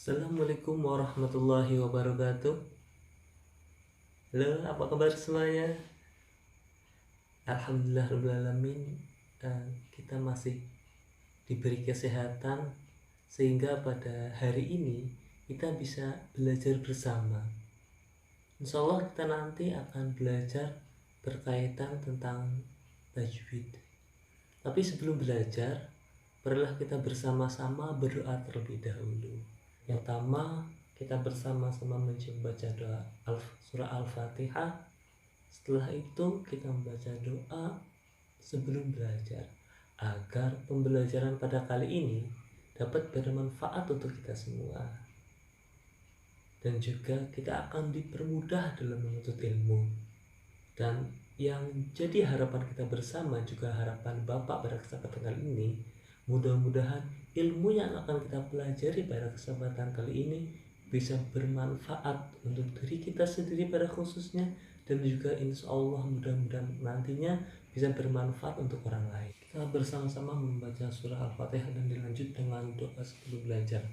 Assalamualaikum warahmatullahi wabarakatuh. Halo, apa kabar semuanya? Alhamdulillahirrahmanirrahim. Kita masih diberi kesehatan sehingga pada hari ini kita bisa belajar bersama. Insya Allah kita nanti akan belajar berkaitan tentang tajwid. Tapi sebelum belajar, marilah kita bersama-sama berdoa terlebih dahulu. Yang pertama, kita bersama-sama membaca doa surah Al-Fatihah. Setelah itu kita membaca doa sebelum belajar, agar pembelajaran pada kali ini dapat bermanfaat untuk kita semua. Dan juga kita akan dipermudah dalam menuntut ilmu. Dan yang jadi harapan kita bersama, juga harapan Bapak pada kesempatan kali ini, mudah-mudahan ilmu yang akan kita pelajari pada kesempatan kali ini bisa bermanfaat untuk diri kita sendiri pada khususnya, dan juga insya Allah mudah-mudahan nantinya bisa bermanfaat untuk orang lain. Kita bersama-sama membaca surah Al-Fatihah dan dilanjut dengan doa sebelum belajar.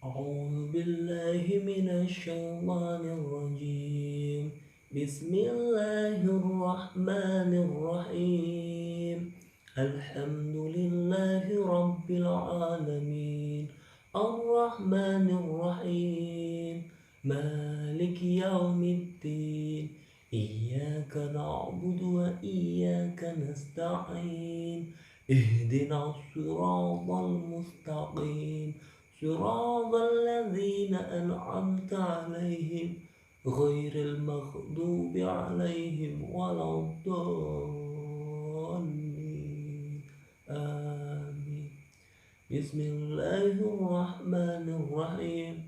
A'udzu billahi minasyaitonir rajim. Bismillahirrahmanirrahim. Alhamdulillahi rabbil alamin. Ar-Rahmanir Rahim. Maliki yaumiddin. Iyyaka na'budu wa iyyaka nasta'in. Ihdinas siratal mustaqim. Siratal ladzina an'amta 'alaihim ghairil maghdubi 'alaihim waladdallin. Amin. Bismillahirrahmanirrahim.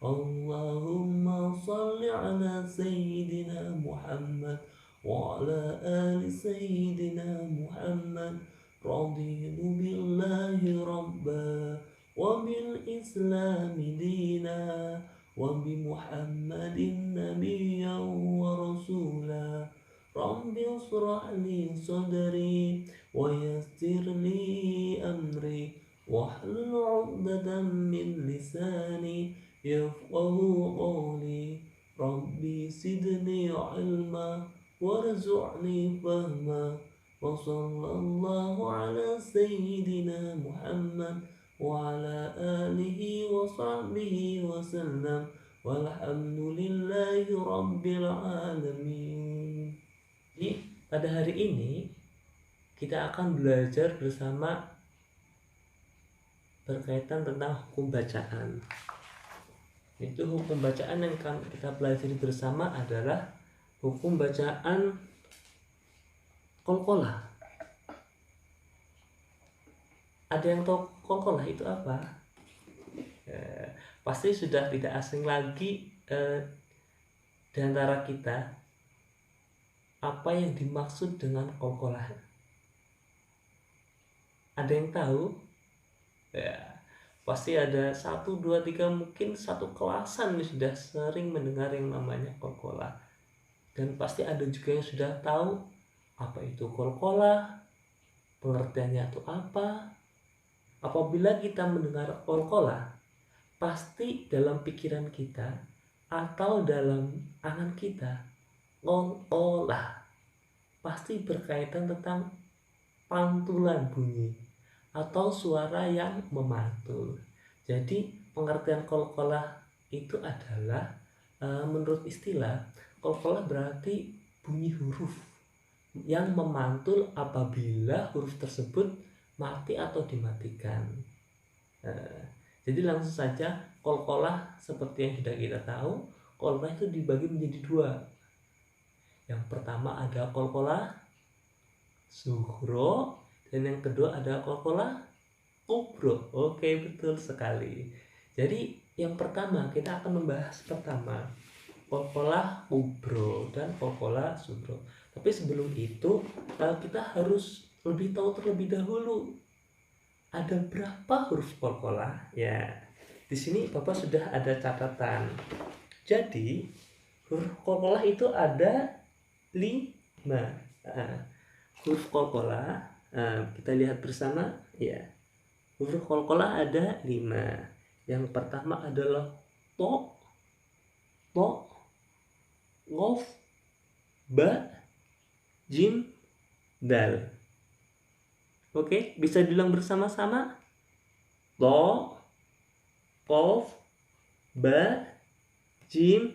Allahumma salli ala Sayyidina Muhammad wa ala ali Sayyidina Muhammad. Raditu billahi rabba wa bil islami dina wa bi Muhammadin nabiyyan wa rasula. Rabbi ishrah li sadri wa yassir li amri wahlul 'uqdatam min lisani yafqahu qawli. Rabbi zidni 'ilma warzuqni fahma. Wa sallallahu ala sayyidina Muhammad wa ala alihi wa sahbihi wa sallam. Walhamdulillahi rabbil alamin. Jadi pada hari ini kita akan belajar bersama berkaitan tentang hukum bacaan. Itu hukum bacaan yang akan kita pelajari bersama adalah hukum bacaan qalqalah. Ada yang tahu qalqalah itu apa? Pasti sudah tidak asing lagi di antara kita apa yang dimaksud dengan qalqalah. Ada yang tahu? Ya, pasti ada 1, 2, 3, mungkin satu kelasan yang sudah sering mendengar yang namanya qalqalah. Dan pasti ada juga yang sudah tahu apa itu qalqalah, pengertiannya itu apa. Apabila kita mendengar qalqalah, pasti dalam pikiran kita atau dalam angan kita, qalqalah pasti berkaitan tentang pantulan bunyi atau suara yang memantul. Jadi pengertian qalqalah itu adalah menurut istilah, qalqalah berarti bunyi huruf yang memantul apabila huruf tersebut mati atau dimatikan. Jadi langsung saja, qalqalah seperti yang sudah kita tahu, qalqalah itu dibagi menjadi 2. Yang pertama ada qalqalah sughra, dan yang kedua ada qalqalah kubra. Oke, betul sekali. Jadi yang pertama kita akan membahas pertama qalqalah kubra dan qalqalah sughra. Tapi sebelum itu kita harus lebih tahu terlebih dahulu ada berapa huruf qalqalah. Ya, di sini Bapak sudah ada catatan. Jadi huruf qalqalah itu ada 5. Huruf qalqalah kita lihat bersama ya. Huruf qalqalah ada 5. Yang pertama adalah to, qof, ba, jim, dal. Oke, bisa diulang bersama-sama. To, qof, ba, jim,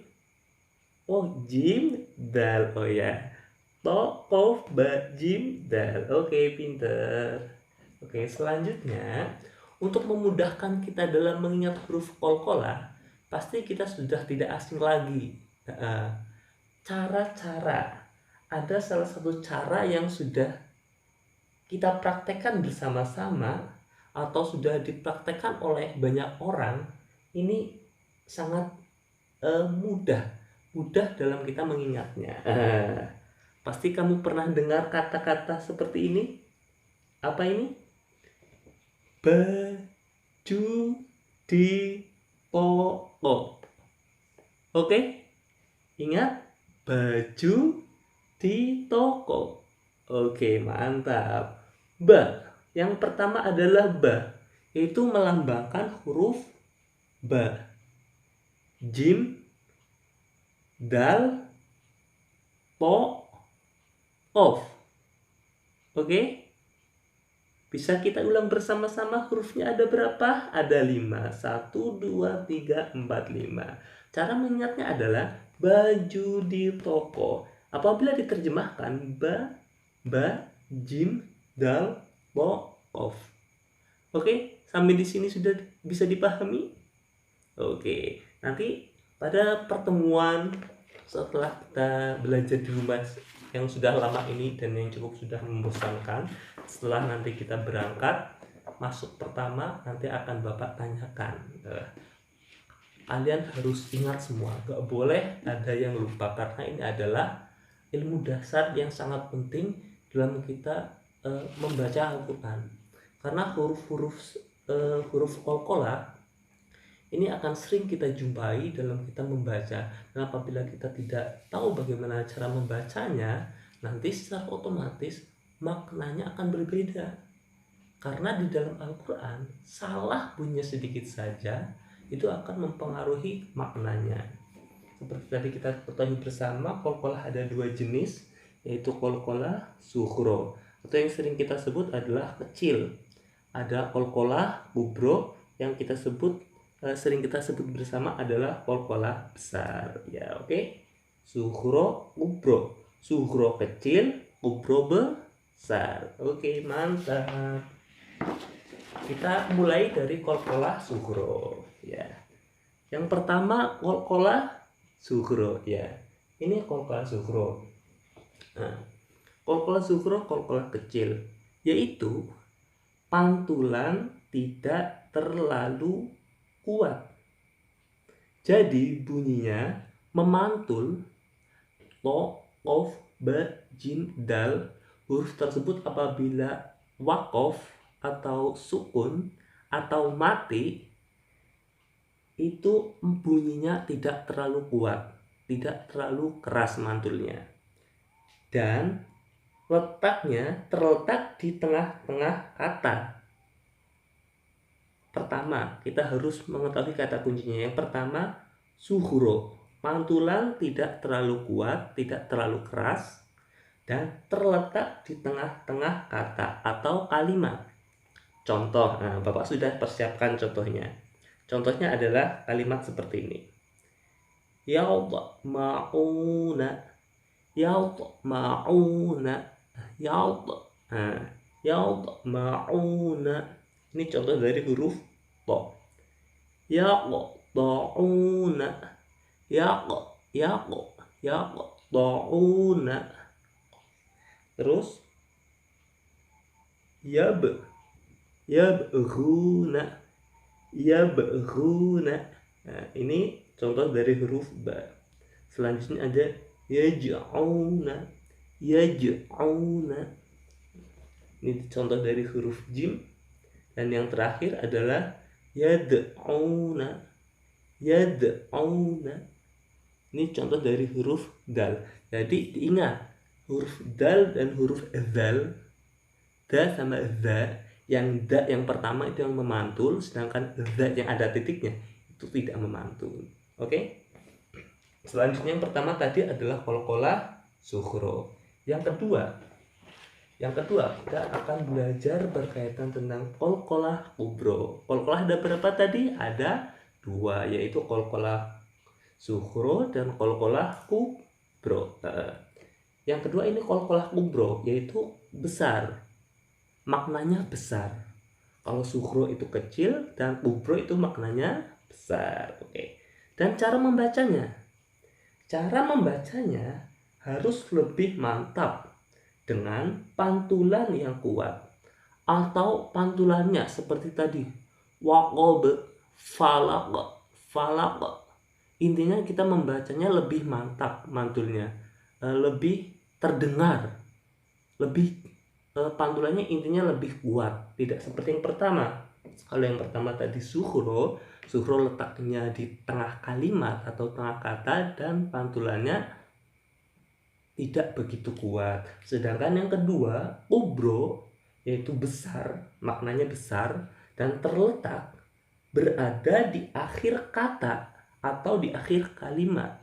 jim, dal. Oh ya, to, qof, ba, jim, dal. Oke, pinter. Oke, selanjutnya untuk memudahkan kita dalam mengingat huruf qalqalah, pasti kita sudah tidak asing lagi. Cara-cara, ada salah satu cara yang sudah kita praktekkan bersama-sama atau sudah dipraktekkan oleh banyak orang. Ini sangat mudah dalam kita mengingatnya. Pasti kamu pernah dengar kata-kata seperti ini. Apa ini? Baju di toko. Oke? Ingat, baju di toko. Oke, mantap. Ba. Yang pertama adalah ba, yaitu melambangkan huruf ba. Jim, dal, to, of. Oke? Bisa kita ulang bersama-sama, hurufnya ada berapa? Ada 5. 1, 2, 3, 4, 5. Cara mengingatnya adalah baju di toko. Apabila diterjemahkan ba, jim, dal, to, of. Oke, sampai di sini sudah bisa dipahami? Oke, nanti pada pertemuan setelah kita belajar di rumah yang sudah lama ini dan yang cukup sudah membosankan, setelah nanti kita berangkat masuk pertama, nanti akan Bapak tanyakan. Kalian harus ingat semua, gak boleh ada yang lupa, karena ini adalah ilmu dasar yang sangat penting dalam kita membaca Al-Quran. Karena huruf qalqalah ini akan sering kita jumpai dalam kita membaca. Dan apabila kita tidak tahu bagaimana cara membacanya, nanti secara otomatis maknanya akan berbeda. Karena di dalam Al-Quran, salah bunyi sedikit saja itu akan mempengaruhi maknanya. Seperti tadi kita ketahui bersama, qalqalah ada 2 jenis, yaitu qalqalah sughra, atau yang sering kita sebut adalah kecil. Ada qalqalah kubra yang sering kita sebut bersama adalah qalqalah besar. Ya, oke. Sughra, kubra. Sughra kecil, kubra besar. Oke, mantap. Kita mulai dari qalqalah sughra, ya. Yang pertama qalqalah sughra, ya. Ini qalqalah sughra. Nah, qalqalah sughra, qalqalah kecil, yaitu pantulan tidak terlalu kuat. Jadi bunyinya memantul to, qof, ba, jim, dal. Huruf tersebut apabila waqaf atau sukun atau mati, itu bunyinya tidak terlalu kuat, tidak terlalu keras mantulnya, dan letaknya terletak di tengah-tengah kata. Pertama, kita harus mengetahui kata kuncinya. Yang pertama, sughra, pantulan tidak terlalu kuat, tidak terlalu keras, dan terletak di tengah-tengah kata atau kalimat. Contoh, Bapak sudah persiapkan contohnya. Contohnya adalah kalimat seperti ini. Yadma'una, yadma'una, yadma'una. Ini contoh dari huruf to. Yaqta'una, yaqta'una. Terus yabghuna. Nah, ini contoh dari huruf ba. Selanjutnya ada yaj'una. Ini contoh dari huruf jim. Dan yang terakhir adalah yad'una. Ini contoh dari huruf dal. Jadi diingat, huruf dal dan huruf zal, da sama za, Yang da yang pertama itu yang memantul, sedangkan da yang ada titiknya itu tidak memantul. Oke? Selanjutnya yang pertama tadi adalah qalqalah sughra. Yang kedua kita akan belajar berkaitan tentang qalqalah kubra. Qalqalah ada berapa tadi? Ada 2, yaitu qalqalah sughra dan qalqalah kubra. Yang kedua ini qalqalah kubra, yaitu besar. Maknanya besar. Kalau sughra itu kecil dan kubra itu maknanya besar. Oke. Dan cara membacanya harus lebih mantap dengan pantulan yang kuat, atau pantulannya seperti tadi waqab, falaq, falaq. Intinya kita membacanya lebih mantap mantulnya, lebih terdengar, lebih pantulannya intinya lebih kuat, tidak seperti yang pertama. Kalau yang pertama tadi sughra letaknya di tengah kalimat atau tengah kata dan pantulannya tidak begitu kuat. Sedangkan yang kedua kubra, yaitu besar, maknanya besar dan terletak berada di akhir kata atau di akhir kalimat.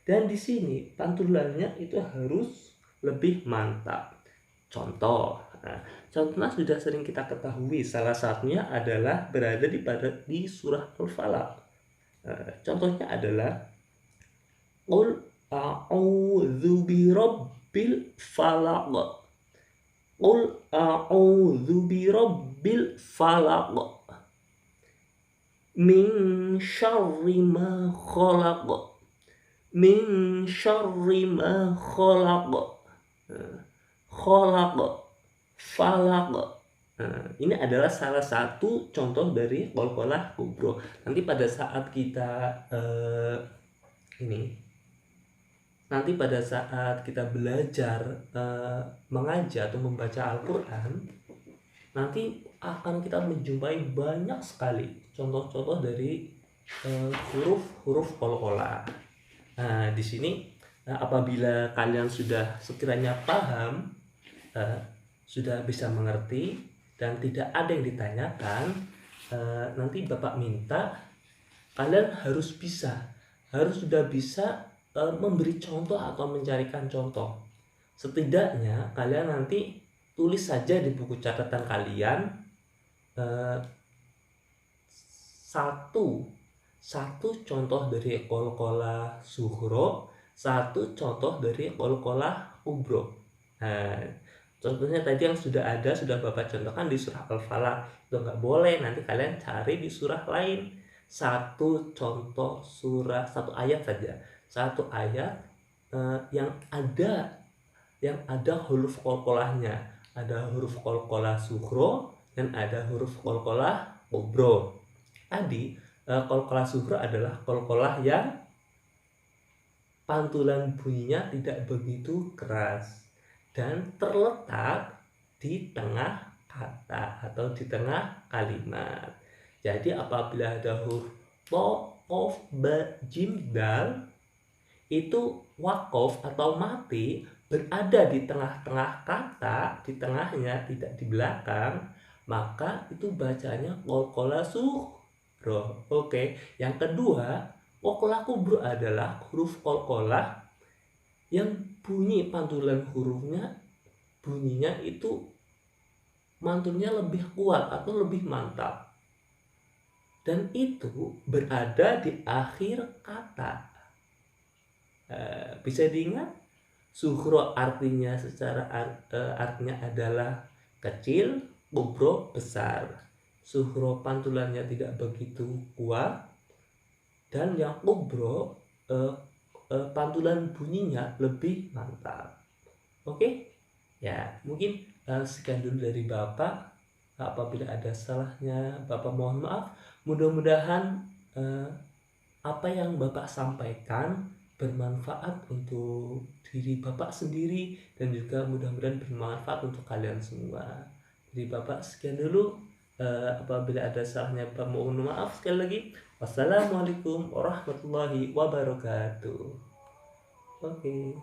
Dan di sini pantulannya itu harus lebih mantap. Contohnya sudah sering kita ketahui, salah satunya adalah berada di surah Al-Falaq. Contohnya adalah qul a'udzu birabbil falaq. Qul a'udzu birabbil falaq. Min syarri ma khalaq. Min syarri ma khalaq. Khalaq, falaq. Ini adalah salah satu contoh dari qalqalah kubra. Nanti pada saat kita belajar mengajar atau membaca Al-Quran, nanti akan kita menjumpai banyak sekali contoh-contoh dari huruf-huruf qalqalah. Nah, di sini apabila kalian sudah sekiranya paham, sudah bisa mengerti dan tidak ada yang ditanyakan, nanti Bapak minta kalian harus sudah bisa memberi contoh atau mencarikan contoh. Setidaknya kalian nanti tulis saja di buku catatan kalian satu contoh dari qalqalah sughra, satu contoh dari qalqalah kubra. Nah, contohnya tadi yang sudah Bapak contohkan di surah Al-Falaq, itu nggak boleh, nanti kalian cari di surah lain. Satu contoh surah, satu ayat saja, yang ada huruf qalqalahnya, ada huruf qalqalah sughra dan ada huruf qalqalah kubra. Tadi qalqalah sughra adalah qalqalah yang pantulan bunyinya tidak begitu keras dan terletak di tengah kata atau di tengah kalimat. Jadi apabila ada huruf to, qaf, ba, jim, dal, itu waqaf atau mati berada di tengah-tengah kata, di tengahnya, tidak di belakang, maka itu bacanya qalqalah sughra. Oke. Yang kedua, qalqalah kubra adalah huruf qalqalah yang bunyi pantulan bunyinya itu mantulnya lebih kuat atau lebih mantap, dan itu berada di akhir kata. Bisa diingat, sughra artinya artinya adalah kecil, kubra besar. Sughra pantulannya tidak begitu kuat, dan yang kubra pantulan bunyinya lebih mantap. Oke? Ya, mungkin sekian dulu dari Bapak. Apabila ada salahnya, Bapak mohon maaf. Mudah-mudahan apa yang Bapak sampaikan bermanfaat untuk diri Bapak sendiri dan juga mudah-mudahan bermanfaat untuk kalian semua. Jadi Bapak sekian dulu. Apabila ada salahnya, Bapak mohon maaf sekali lagi. Wassalamualaikum warahmatullahi wabarakatuh. Oke.